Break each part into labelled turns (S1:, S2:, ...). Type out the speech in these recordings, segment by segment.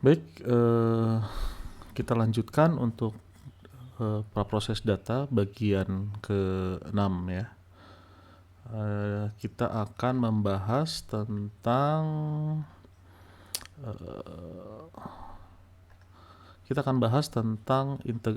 S1: Baik, kita lanjutkan untuk praproses data bagian ke-6 ya. Kita akan membahas tentang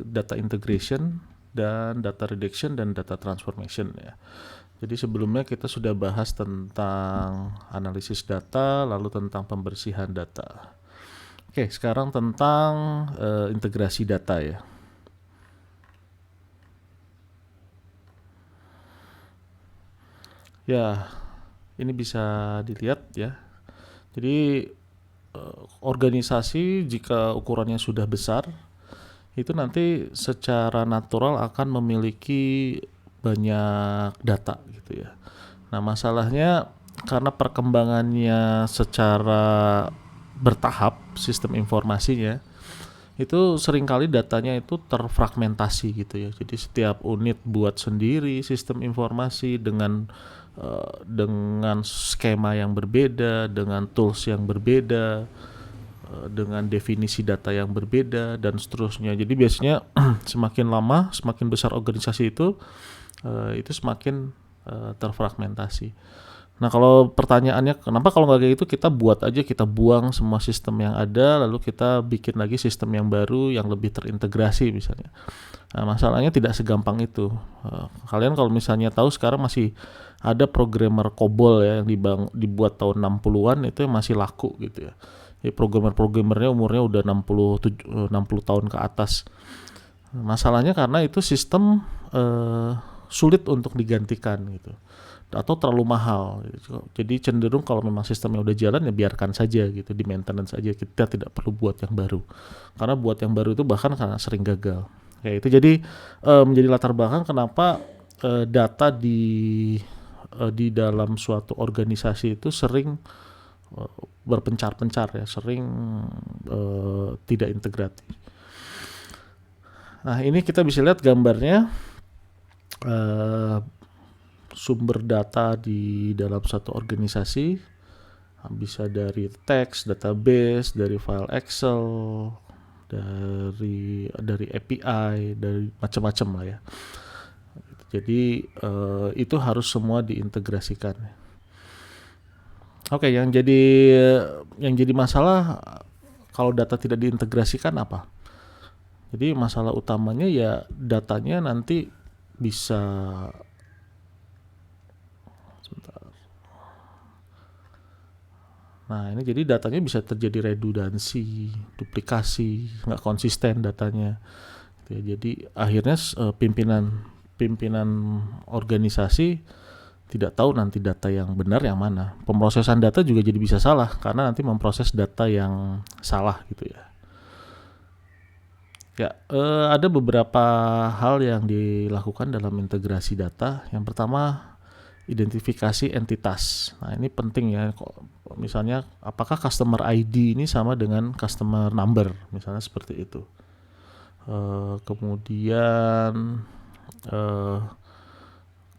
S1: data integration dan data reduction dan data transformation ya. Jadi sebelumnya kita sudah bahas tentang analisis data, lalu tentang pembersihan data. Oke, sekarang tentang integrasi data ya. Ya, ini bisa dilihat ya. Jadi organisasi jika ukurannya sudah besar, itu nanti secara natural akan memiliki banyak data gitu ya. Nah, masalahnya karena perkembangannya secara bertahap sistem informasinya, itu seringkali datanya itu terfragmentasi gitu ya. Jadi setiap unit buat sendiri sistem informasi dengan skema yang berbeda, dengan tools yang berbeda, dengan definisi data yang berbeda dan seterusnya. Jadi biasanya semakin lama, semakin besar organisasi itu semakin terfragmentasi. Nah, kalau pertanyaannya kenapa kalau nggak kayak gitu kita buat aja, kita buang semua sistem yang ada lalu kita bikin lagi sistem yang baru yang lebih terintegrasi misalnya. Nah, masalahnya tidak segampang itu. Kalian kalau misalnya tahu sekarang masih ada programmer COBOL ya yang dibuat tahun 60-an itu yang masih laku gitu ya. Jadi programmernya umurnya udah 60 tahun ke atas. Masalahnya karena itu sistem sulit untuk digantikan gitu atau terlalu mahal gitu. Jadi cenderung kalau memang sistemnya udah jalan ya biarkan saja gitu, di maintenance saja, kita tidak perlu buat yang baru karena buat yang baru itu bahkan karena sering gagal kayak itu. Jadi menjadi latar belakang kenapa data di dalam suatu organisasi itu sering berpencar-pencar ya, sering tidak integratif. Nah, ini kita bisa lihat gambarnya sumber data di dalam satu organisasi bisa dari teks, database, dari file Excel, dari API, dari macam-macam lah ya. Jadi itu harus semua diintegrasikan. Oke, yang jadi masalah kalau data tidak diintegrasikan apa? Jadi masalah utamanya ya datanya nanti bisa Nah, ini jadi datanya bisa terjadi redundansi, duplikasi, nggak konsisten datanya. Jadi akhirnya pimpinan organisasi tidak tahu nanti data yang benar yang mana. Pemrosesan data juga jadi bisa salah karena nanti memproses data yang salah gitu ya. Ya, ada beberapa hal yang dilakukan dalam integrasi data. Yang pertama, identifikasi entitas. Nah, ini penting ya. Misalnya, apakah customer ID ini sama dengan customer number, misalnya seperti itu.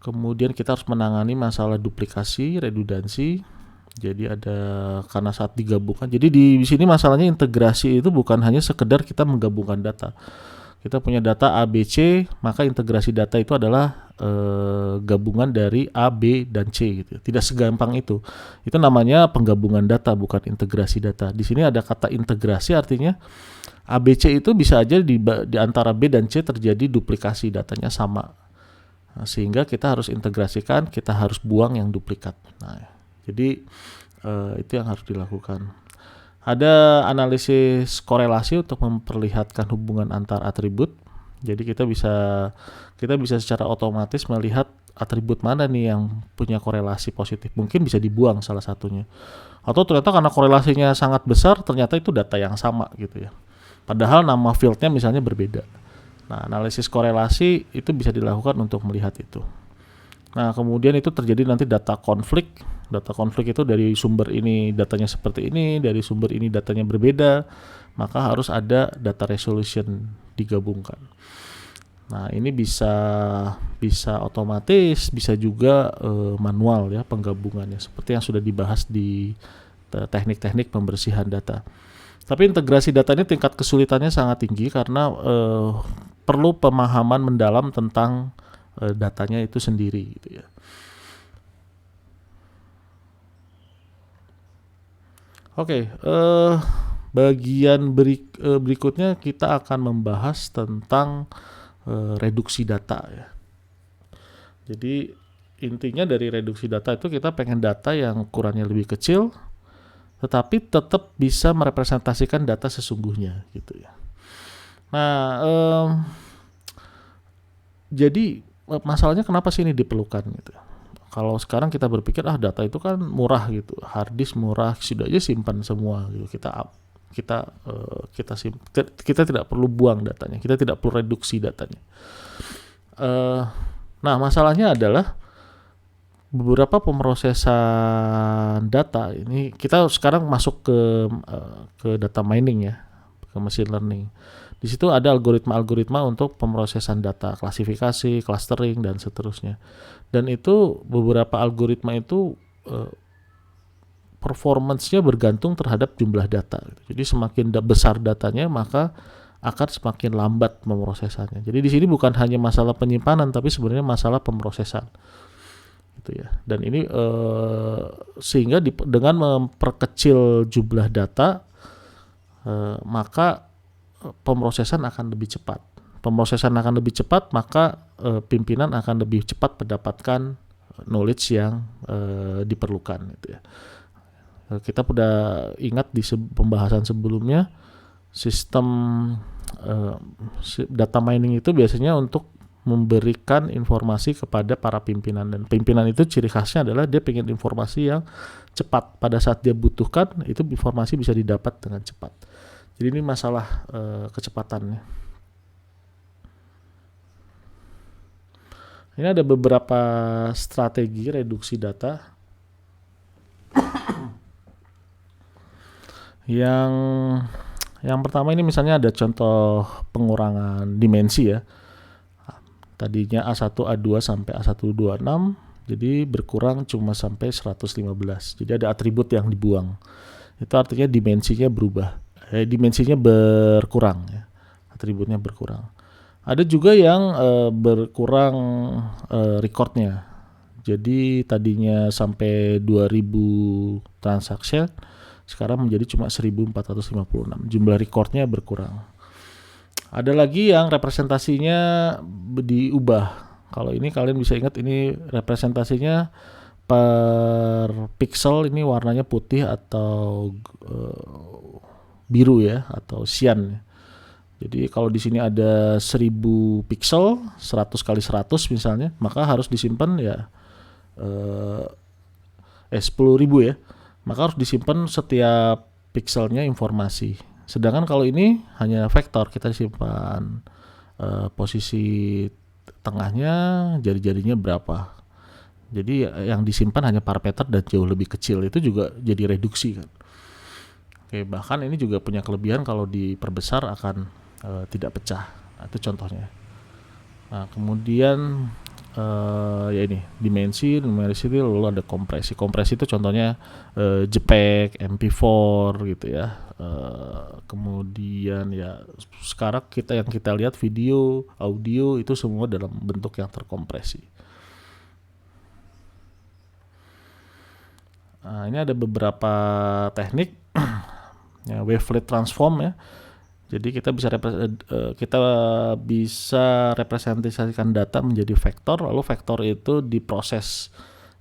S1: Kemudian kita harus menangani masalah duplikasi, redundansi. Jadi ada karena saat digabungkan. Jadi di sini masalahnya integrasi itu bukan hanya sekedar kita menggabungkan data. Kita punya data A, B, C, maka integrasi data itu adalah gabungan dari A, B, dan C gitu. Tidak segampang itu. Itu namanya penggabungan data, bukan integrasi data. Di sini ada kata integrasi, artinya A, B, C itu bisa aja di antara B dan C terjadi duplikasi, datanya sama. Nah, sehingga kita harus integrasikan, kita harus buang yang duplikat. Nah, jadi itu yang harus dilakukan. Ada analisis korelasi untuk memperlihatkan hubungan antar atribut. Jadi kita bisa secara otomatis melihat atribut mana nih yang punya korelasi positif. Mungkin bisa dibuang salah satunya. Atau ternyata karena korelasinya sangat besar, ternyata itu data yang sama gitu ya. Padahal nama fieldnya misalnya berbeda. Nah, analisis korelasi itu bisa dilakukan untuk melihat itu. Nah, kemudian itu terjadi nanti data konflik. Data konflik itu dari sumber ini datanya seperti ini, dari sumber ini datanya berbeda, maka harus ada data resolution digabungkan. Nah, ini bisa otomatis, bisa juga manual ya penggabungannya, seperti yang sudah dibahas di teknik-teknik pembersihan data. Tapi integrasi data ini tingkat kesulitannya sangat tinggi karena perlu pemahaman mendalam tentang datanya itu sendiri gitu ya. Oke, bagian berikutnya kita akan membahas tentang reduksi data ya. Jadi intinya dari reduksi data itu kita pengen data yang ukurannya lebih kecil tetapi tetap bisa merepresentasikan data sesungguhnya gitu ya. Nah, jadi masalahnya kenapa sih ini diperlukan gitu. Kalau sekarang kita berpikir data itu kan murah gitu, hard disk murah, sudah aja simpan semua gitu. Kita tidak perlu buang datanya, kita tidak perlu reduksi datanya. Nah, masalahnya adalah beberapa pemrosesan data ini kita sekarang masuk ke data mining ya, ke machine learning. Di situ ada algoritma-algoritma untuk pemrosesan data, klasifikasi, clustering dan seterusnya. Dan itu beberapa algoritma itu performance-nya bergantung terhadap jumlah data. Jadi semakin besar datanya maka akan semakin lambat pemrosesannya. Jadi di sini bukan hanya masalah penyimpanan tapi sebenarnya masalah pemrosesan. Gitu ya. Dan ini sehingga dengan memperkecil jumlah data maka pemrosesan akan lebih cepat. Pemrosesan akan lebih cepat maka pimpinan akan lebih cepat mendapatkan knowledge yang diperlukan gitu ya. Kita sudah ingat di pembahasan sebelumnya sistem data mining itu biasanya untuk memberikan informasi kepada para pimpinan, dan pimpinan itu ciri khasnya adalah dia pengen informasi yang cepat pada saat dia butuhkan, itu informasi bisa didapat dengan cepat. Jadi ini masalah kecepatannya. Ini ada beberapa strategi reduksi data yang pertama ini misalnya ada contoh pengurangan dimensi ya. Tadinya A1, A2 sampai A126, jadi berkurang cuma sampai 115. Jadi ada atribut yang dibuang. Itu artinya dimensinya berubah. Dimensinya berkurang ya. Atributnya berkurang. Ada juga yang berkurang recordnya. Jadi tadinya sampai 2000 transaksi, sekarang menjadi cuma 1456. Jumlah recordnya berkurang. Ada lagi yang representasinya diubah. Kalau ini kalian bisa ingat, ini representasinya per pixel, ini warnanya putih atau biru ya, atau cyan. Jadi kalau di sini ada 1000 pixel, 100 kali 100 misalnya, maka harus disimpan ya 10.000 ya. Maka harus disimpan setiap pixelnya informasi. Sedangkan kalau ini hanya vektor, kita simpan posisi tengahnya, jari-jarinya berapa. Jadi yang disimpan hanya parameter dan jauh lebih kecil, itu juga jadi reduksi kan. Oke, bahkan ini juga punya kelebihan kalau diperbesar akan tidak pecah. Nah, itu contohnya. Nah, kemudian ya ini dimensi, numericity, lalu ada kompresi. Kompresi itu contohnya JPEG, MP4 gitu ya. Kemudian ya sekarang yang kita lihat video, audio itu semua dalam bentuk yang terkompresi. Nah, ini ada beberapa teknik ya, wavelet transform ya. Jadi kita bisa representasikan data menjadi vektor, lalu vektor itu diproses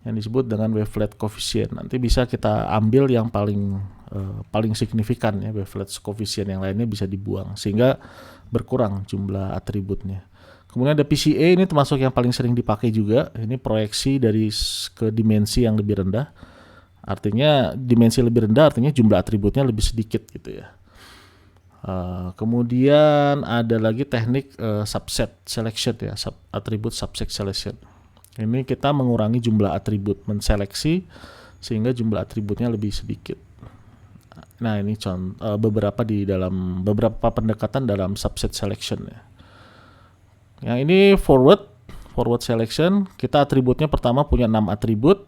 S1: yang disebut dengan wavelet coefficient. Nanti bisa kita ambil yang paling signifikan ya, wavelet coefficient, yang lainnya bisa dibuang sehingga berkurang jumlah atributnya. Kemudian ada PCA, ini termasuk yang paling sering dipakai juga. Ini proyeksi ke dimensi yang lebih rendah. Artinya dimensi lebih rendah artinya jumlah atributnya lebih sedikit gitu ya. Kemudian ada lagi teknik subset selection ya, atribut subset selection. Ini kita mengurangi jumlah atribut, menseleksi sehingga jumlah atributnya lebih sedikit. Nah, ini beberapa pendekatan dalam subset selection ya. Yang ini forward selection, kita atributnya pertama punya 6 atribut.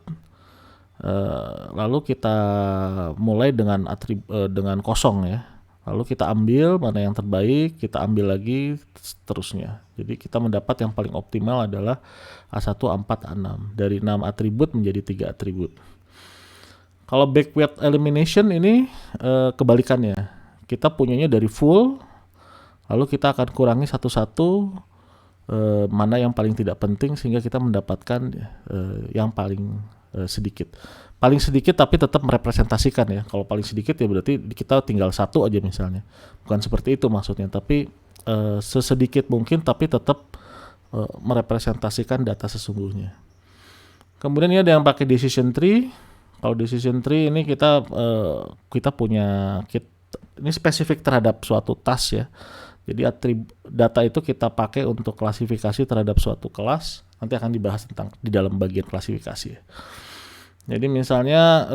S1: Lalu kita mulai dengan kosong ya. Lalu kita ambil mana yang terbaik, kita ambil lagi seterusnya. Jadi kita mendapat yang paling optimal adalah A1, A4, A6. Dari 6 atribut menjadi 3 atribut. Kalau backward elimination ini kebalikannya. Kita punyanya dari full, lalu kita akan kurangi satu-satu mana yang paling tidak penting sehingga kita mendapatkan yang paling sedikit. Paling sedikit tapi tetap merepresentasikan ya. Kalau paling sedikit ya berarti kita tinggal satu aja misalnya. Bukan seperti itu maksudnya, tapi sesedikit mungkin tapi tetap merepresentasikan data sesungguhnya. Kemudian ini ada yang pakai decision tree. Kalau decision tree ini kita punya ini spesifik terhadap suatu task ya. Jadi data itu kita pakai untuk klasifikasi terhadap suatu kelas. Nanti akan dibahas tentang di dalam bagian klasifikasi ya. Jadi misalnya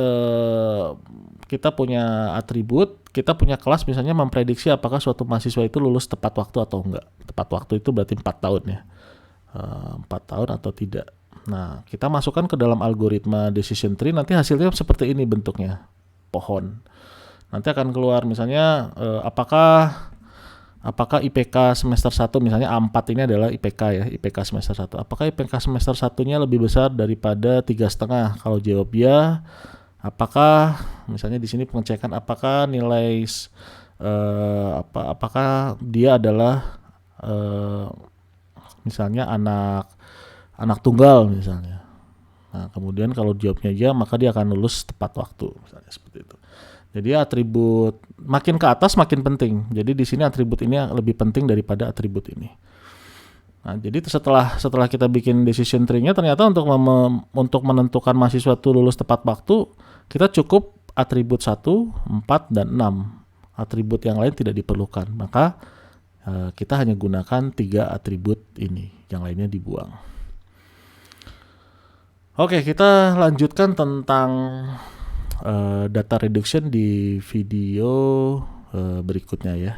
S1: kita punya atribut, kita punya kelas misalnya memprediksi apakah suatu mahasiswa itu lulus tepat waktu atau enggak. Tepat waktu itu berarti 4 tahun ya. 4 tahun atau tidak. Nah, kita masukkan ke dalam algoritma decision tree, nanti hasilnya seperti ini bentuknya, pohon. Nanti akan keluar misalnya apakah IPK semester 1 misalnya A4 ini adalah IPK ya, IPK semester 1. Apakah IPK semester 1-nya lebih besar daripada 3,5? Kalau jawab ya, apakah misalnya di sini pengecekan apakah nilai apakah dia adalah misalnya anak tunggal misalnya. Nah, kemudian kalau jawabnya ya, maka dia akan lulus tepat waktu misalnya seperti itu. Jadi atribut makin ke atas makin penting. Jadi di sini atribut ini lebih penting daripada atribut ini. Nah, jadi setelah kita bikin decision tree-nya, ternyata untuk menentukan mahasiswa itu lulus tepat waktu, kita cukup atribut 1, 4, dan 6. Atribut yang lain tidak diperlukan. Maka kita hanya gunakan 3 atribut ini, yang lainnya dibuang. Oke, kita lanjutkan tentang data reduction di video berikutnya ya.